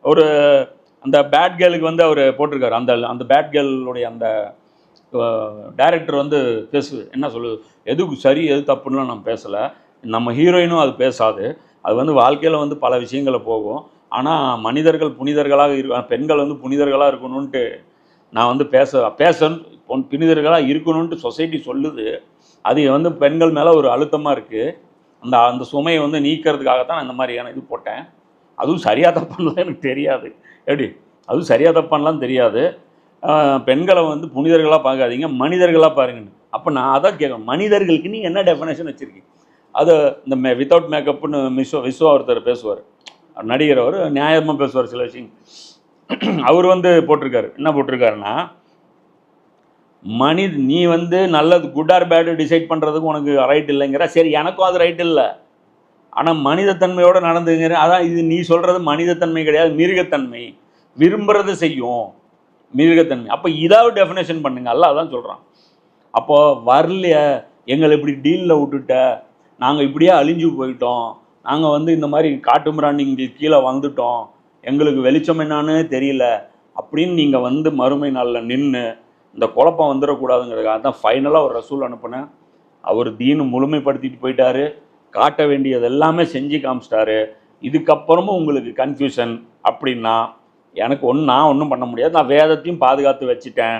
ஒரு அந்த பேட் கேர்ளுக்கு வந்து அவர் போட்டிருக்காரு. அந்த அந்த பேட் கேர்ளுடைய அந்த டைரக்டர் வந்து என்ன சொல்லுது, எது சரி எது தப்புன்னுலாம் நான் பேசலை. நம்ம ஹீரோயினும் அது பேசாது. அது வந்து வாழ்க்கையில் வந்து பல விஷயங்களில் போகும். ஆனால் மனிதர்கள் புனிதர்களாக பெண்கள் வந்து புனிதர்களாக இருக்கணும்ன்ட்டு நான் வந்து புனிதர்களாக இருக்கணும்ன்ட்டு சொசைட்டி சொல்லுது. அது வந்து பெண்கள் மேலே ஒரு அழுத்தமாக இருக்குது. அந்த அந்த சுமையை வந்து நீக்கிறதுக்காகத்தான் நான் இந்த மாதிரியான இது போட்டேன். அதுவும் சரியாக தப்பான்லாம் எனக்கு தெரியாது. எப்படி அதுவும் சரியாக தப்பான்லாம் தெரியாது. பெண்களை வந்து புனிதர்களாக பார்க்காதீங்க, மனிதர்களாக பாருங்கன்னு. அப்போ நான் அதான் கேட்குறேன், மனிதர்களுக்கு நீ என்ன டெஃபினேஷன் வச்சுருக்கீங்க? அது இந்த வித்தவுட் மேக்கப்னு விஸ்வா ஒருத்தர் பேசுவார், நடிகர். அவர் நியாயமாக பேசுவார் சில விஷயம். அவர் வந்து போட்டிருக்காரு, என்ன போட்டிருக்காருன்னா, நீ வந்து நல்லது குட் ஆர் பேடு டிசைட் பண்ணுறதுக்கு உனக்கு ரைட் இல்லைங்கிற. சரி, எனக்கும் அது ரைட் இல்லை. ஆனால் மனிதத்தன்மையோடு நடந்துங்கிற. அதான் இது நீ சொல்கிறது மனிதத்தன்மை கிடையாது, மிருகத்தன்மை. விரும்புறது செய்யும் மிருகத்தன்மை. அப்போ இதாவது டெஃபினேஷன் பண்ணுங்க. அல்ல அதான் சொல்கிறான். அப்போது வரலைய எங்களை இப்படி டீலில் விட்டுட்ட, நாங்கள் இப்படியே அழிஞ்சு போயிட்டோம், நாங்கள் வந்து இந்த மாதிரி காட்டு மிராண்டிங்க கீழே வந்துட்டோம், எங்களுக்கு வெளிச்சம் என்னான்னு தெரியல அப்படின்னு நீங்கள் வந்து மறுமை நாளில் நின்று இந்த குழப்பம் வந்துடக்கூடாதுங்கிறதுக்காக தான் ஃபைனலாக ஒரு ரசூல் அனுப்புனேன். அவர் தீனு முழுமைப்படுத்திட்டு போயிட்டாரு. காட்ட வேண்டியது எல்லாமே செஞ்சு காமிச்சிட்டாரு. இதுக்கப்புறமும் உங்களுக்கு கன்ஃபியூஷன் அப்படின்னா நான் ஒன்றும் பண்ண முடியாது. நான் வேதத்தையும் பாதுகாத்து வச்சுட்டேன்.